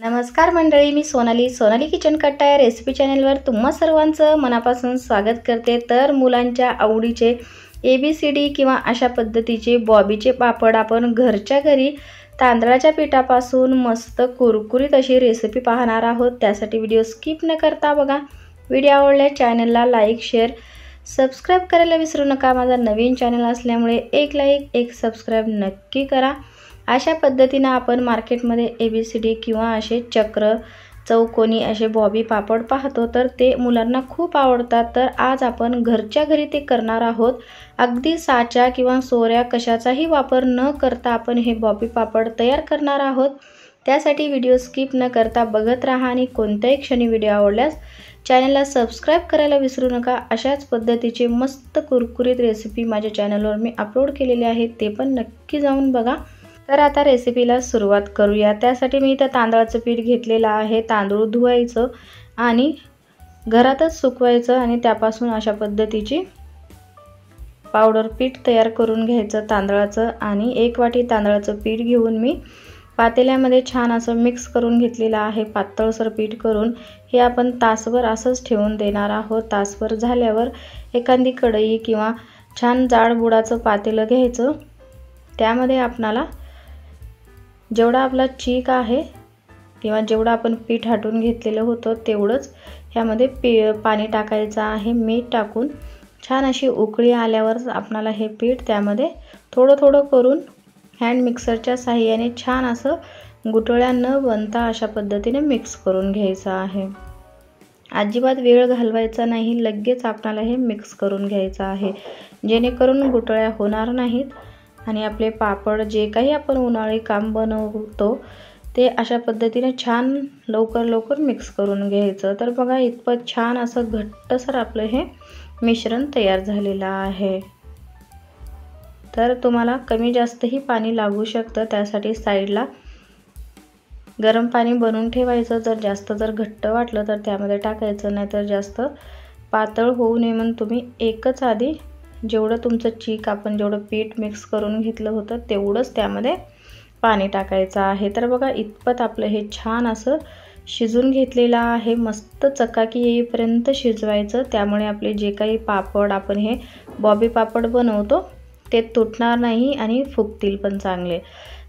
नमस्कार मंडळी, मी सोनाली किचन कट्टा या रेसिपी चॅनलवर तुम्हा सर्वांचं मनापासून स्वागत करते। तर मुलांच्या आवडीचे ABCD किंवा अशा पद्धतीचे बॉबीचे पापड आपण घरच्या घरी तांदळाच्या पिठापासून मस्त कुरकुरीत अशी रेसिपी पाहणार आहोत। त्यासाठी व्हिडिओ स्किप न करता बघा। व्हिडिओ आवडल्यास चॅनलला लाईक शेअर सबस्क्राइब करायला विसरू नका। माझा नवीन चॅनल असल्यामुळे एक लाईक एक सबस्क्राइब नक्की करा। अशा पद्धतीने आपण मार्केटमध्ये ABCD किंवा असे चक्र चौकोनी असे बॉबी पापड पाहतो, तर ते मुलांना खूप आवडतात। तर आज आपण घरच्या घरी ते करणार आहोत। अगदी साचा किंवा सोऱ्या कशाचाही वापर न करता आपण हे बॉबी पापड तयार करणार आहोत। त्यासाठी व्हिडिओ स्किप न करता बघत राहा आणि कोणत्याही क्षणी व्हिडिओ आवडल्यास चॅनलला सबस्क्राइब करायला विसरू नका। अशाच पद्धतीचे मस्त कुरकुरीत रेसिपी माझ्या चॅनलवर मी अपलोड केलेले आहेत, ते पण नक्की जाऊन बघा। तर आता रेसिपीला सुरुवात करूया। त्यासाठी मी इथं तांदळाचं पीठ घेतलेलं आहे। तांदूळ धुवायचं आणि घरातच सुकवायचं आणि त्यापासून अशा पद्धतीची पावडर पीठ तयार करून घ्यायचं तांदळाचं। आणि 1 वाटी तांदळाचं पीठ घेऊन मी पातेल्यामध्ये छान असं मिक्स करून घेतलेलं आहे, पातळसर पीठ करून। हे आपण तासभर असंच ठेवून देणार आहोत। तासभर झाल्यावर एखादी कढई किंवा छान जाड बुडाचं पातेलं घ्यायचं। त्यामध्ये आपणाला जेवढा आपला चीक आहे किंवा जेवढा आपण पीठ हाटून घेतलेलं होतं तेवढंच ह्यामध्ये पाणी टाकायचं आहे। मीठ टाकून छान अशी उकळी आल्यावर आपणाला हे पीठ त्यामध्ये थोडं थोडं करून हँड मिक्सरच्या साहाय्याने छान असं गुठळ्या न बनता अशा पद्धतीने मिक्स करून घ्यायचं आहे। अजिबात वेळ घालवायचा नाही, लगेच आपल्याला हे मिक्स करून घ्यायचं आहे, जेणेकरून गुठळ्या होणार नाहीत आणि आपले पापड जे काही आपण उन्हाळी काम बनवतो ते अशा पद्धतीने छान लवकर मिक्स करून घ्यायचं। तर बघा, इतपत छान असं घट्टसर आपलं हे मिश्रण तयार झालेलं आहे। तर तुम्हाला कमी जास्तही पाणी लागू शकतं, त्यासाठी साईडला गरम पाणी बनवून ठेवायचं। जर घट्ट वाटलं तर त्यामध्ये टाकायचं, नाहीतर जास्त पातळ होऊ नये म्हणून तुम्ही एकच आधी जेवढं तुमचं चीक आपण जेवढं पीठ मिक्स करून घेतलं होतं तेवढंच त्यामध्ये पाणी टाकायचं आहे। तर बघा, इतपत आपलं हे छान असं शिजून घेतलेलं आहे। मस्त चकाकी येईपर्यंत शिजवायचं, त्यामुळे आपले जे काही पापड आपण हे बॉबी पापड बनवतो ते तुटणार नाही आणि फुगतील पण चांगले।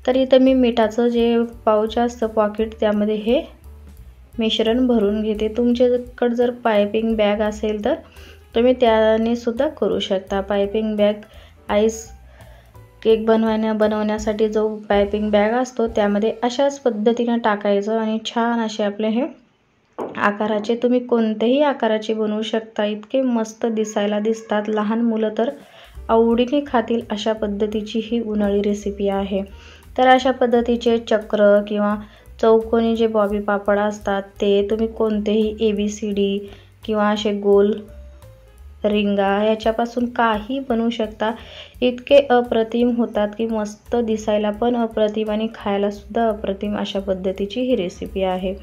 तर इथं मी मिठाचं जे पाऊच असतं पॉकेट त्यामध्ये हे मिश्रण भरून घेते। तुमच्याकडे जर पायपिंग बॅग असेल तर तुम्ही त्याने सुद्धा करू शकता। पायपिंग बॅग आईस केक बनवण्यासाठी जो पायपिंग बॅग असतो त्यामध्ये अशाच पद्धतीने टाकायचं आणि छान असे आपले हे आकाराचे तुम्ही कोणत्याही आकाराचे बनवू शकता। इतके मस्त दिसायला दिसतात, लहान मुलं तर आवडीने खातील अशा पद्धतीची ही उन्हाळी रेसिपी आहे। तर अशा पद्धतीचे चक्र किंवा चौकोनी जे बॉबी पापड असतात ते तुम्ही कोणतेही ABCD किंवा असे गोल रिंगा याच्यापासून काही बनवू शकता। इतके अप्रतिम होतात की मस्त दिसायला पण अप्रतिम आणि खायला सुद्धा अप्रतिम अशा पद्धतीची ही रेसिपी आहे।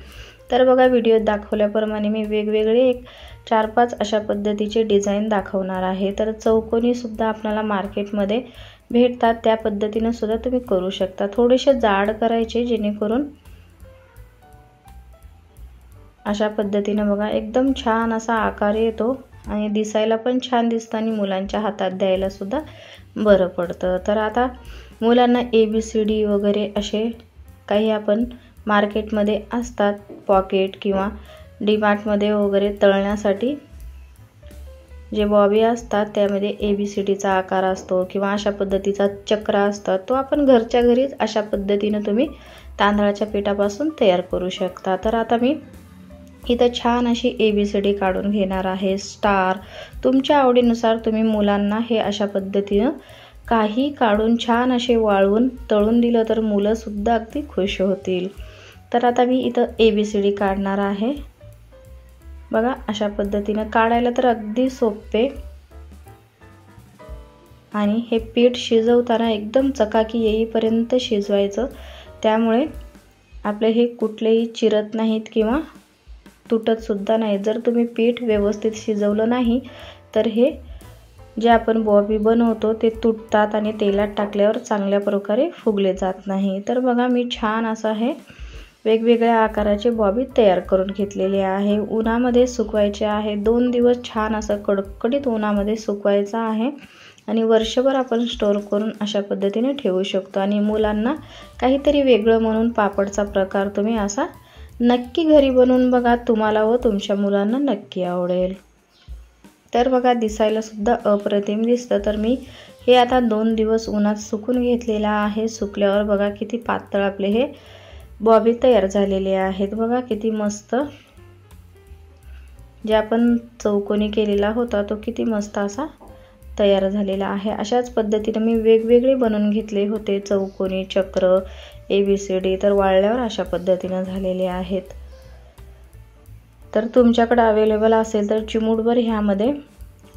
तर बघा, व्हिडिओत दाखवल्याप्रमाणे मी वेगवेगळे 4-5 अशा पद्धतीचे डिझाईन दाखवणार आहे। तर चौकोनी सुद्धा आपल्याला मार्केटमध्ये भेटतात, त्या पद्धतीने सुद्धा तुम्ही करू शकता। थोडेसे जाड करायचे, जेणेकरून अशा पद्धतीने बघा एकदम छान असा आकार येतो आणि दिसायला पण छान दिसतं आणि मुलांच्या हातात द्यायला सुद्धा बरं पडतं। तर आता मुलांना ABCD वगैरे असे काही आपण मार्केटमध्ये असतात पॉकेट किंवा DMartमध्ये वगैरे तळण्यासाठी जे बॉबी असतात त्यामध्ये ABCDचा आकार असतो किंवा अशा पद्धतीचा चक्र असतात, तो आपण घरच्या घरीच अशा पद्धतीने तुम्ही तांदळाच्या पिठापासून तयार करू शकता। तर आता मी इथं छान अशी ABCD काढून घेणार आहे। स्टार तुमच्या आवडीनुसार तुम्ही मुलांना हे अशा पद्धतीनं काही काढून छान असे वाळवून तळून दिलं तर मुलं सुद्धा अगदी खुश होतील। तर आता मी इथं ABCD काढणार आहे। बघा, अशा पद्धतीनं काढायला तर अगदी सोपे आणि हे पीठ शिजवताना एकदम चकाकी येईपर्यंत शिजवायचं, त्यामुळे आपले हे कुठलेही चिरत नाहीत किंवा तुटत सुद्धा नाही। जर तुम्ही पीठ व्यवस्थित शिजवलं नाही तर हे जे आपण बॉबी बनवतो ते तुटतात आणि तेलात टाकल्यावर चांगल्या प्रकारे फुगले जात नाही। तर बघा, मी छान असं हे वेगवेगळ्या आकाराचे बॉबी तयार करून घेतलेले आहे। उन्हामध्ये सुकवायचे आहे। 2 दिवस छान असं कडकडीत उन्हामध्ये सुकवायचं आहे आणि वर्षभर आपण स्टोर करून अशा पद्धतीने ठेवू शकतो। आणि मुलांना काहीतरी वेगळं म्हणून पापडचा प्रकार तुम्ही असा नक्की घरी बनवून बघा, तुम्हाला व तुमच्या मुलांना नक्की आवडेल। तर बघा दिसायला सुद्धा अप्रतिम दिसतं। तर मी हे आता 2 दिवस उन्हात सुकून घेतलेला आहे। सुकल्यावर बघा किती पातळ आपले हे बॉबी तयार झालेले आहेत। बघा किती मस्त, जे आपण चौकोनी केलेला होता तो किती मस्त असा तयार झालेला आहे। अशाच पद्धतीने मी वेगवेगळे बनवून घेतले होते, चौकोनी, चक्र, ABCD। तर वाळल्यावर अशा पद्धतीने झालेले आहेत। तर तुमच्याकडे अवेलेबल असेल तर चिमूटभर ह्यामध्ये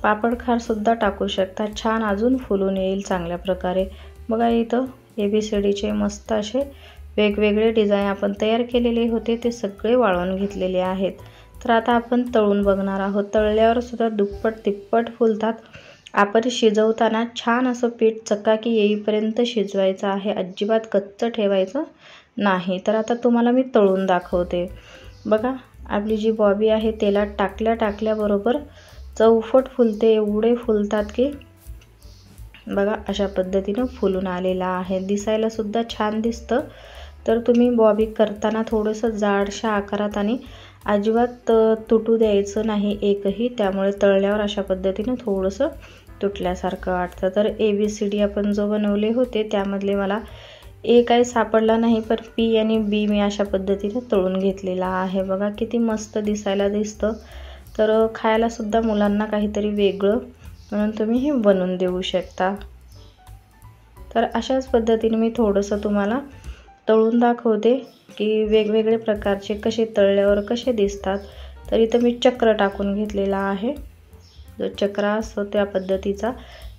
पापड खार सुद्धा टाकू शकता, छान अजून फुलून येईल चांगल्या प्रकारे। बघा इथं ABCDचे मस्त असे वेगवेगळे डिझाइन आपण तयार केलेले होते, ते सगळे वाळवून घेतलेले आहेत। तर आता आपण तळून बघणार आहोत। तळल्यावर सुद्धा दुप्पट तिप्पट फुलतात। आपण शिजवताना छान असं पीठ चकाकी येईपर्यंत शिजवायचं आहे, अजिबात कच्चं ठेवायचं नाही। तर आता तुम्हाला मी तळून दाखवते। बघा आपली जी बॉबी आहे तेलात टाकल्याबरोबर चौफट फुलते, एवढे फुलतात की बघा अशा पद्धतीने फुलून आलेला आहे। दिसायला सुद्धा छान दिसतं। तर तुम्ही बॉबी करताना थोडंसं जाडशा आकारात आणि अजिबात तुटू द्यायचं नाही एकही, त्यामुळे तळल्यावर अशा पद्धतीने थोडंसं तुटल्यासारखं वाटतं। तर ABCD आपण जो बनवले होते त्यामधले मला A काही सापडला नाही, पण P आणि B मी अशा पद्धतीने तळून घेतलेला आहे। बघा किती मस्त दिसायला दिसतं। तर खायला सुद्धा मुलांना काहीतरी वेगळं म्हणून तुम्ही हे बनवून देऊ शकता। तर अशाच पद्धतीने मी थोडंसं तुम्हाला तळून दाखवते की वेगवेगळे प्रकारचे कसे तळल्यावर कसे दिसतात। तर इथं मी चक्र टाकून घेतलेला आहे, जो चक्र असतो त्या पद्धतीचा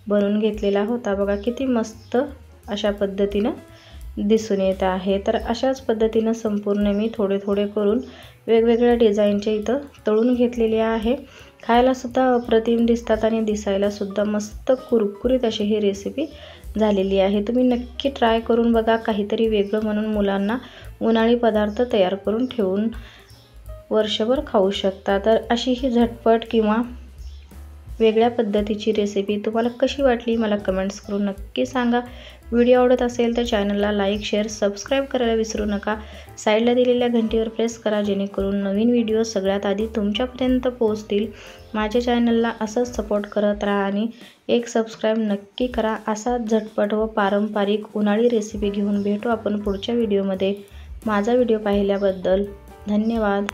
बनवून घेतलेला होता। बघा किती मस्त अशा पद्धतीनं दिसून येत आहे। तर अशाच पद्धतीनं संपूर्ण मी थोडे थोडे करून वेगवेगळ्या डिझाईनचे इथं तळून घेतलेले आहे। खायला सुद्धा अप्रतिम दिसतात आणि दिसायला सुद्धा मस्त कुरकुरीत अशी ही रेसिपी झालेली आहे। तुम्ही नक्की ट्राय करून बघा, काहीतरी वेगळं म्हणून मुलांना उन्हाळी पदार्थ तयार करून ठेवून वर्षभर खाऊ शकता। तर अशी ही झटपट किंवा वेगळ्या पद्धतीची रेसिपी तुम्हाला कशी वाटली मला कमेंट्स करून नक्की सांगा। व्हिडिओ आवडत असेल तर चॅनलला लाईक, शेअर, सबस्क्राईब करायला विसरू नका। साईडला दिलेल्या घंटीवर प्रेस करा, जेणेकरून नवीन व्हिडिओ सगळ्यात आधी तुमच्यापर्यंत पोहोचतील। माझ्या चॅनलला असंच सपोर्ट करत राहा आणि एक सबस्क्राईब नक्की करा। असाच झटपट व पारंपरिक उन्हाळी रेसिपी घेऊन भेटू आपण पुढच्या व्हिडिओमध्ये। माझा व्हिडिओ पाहिल्याबद्दल धन्यवाद।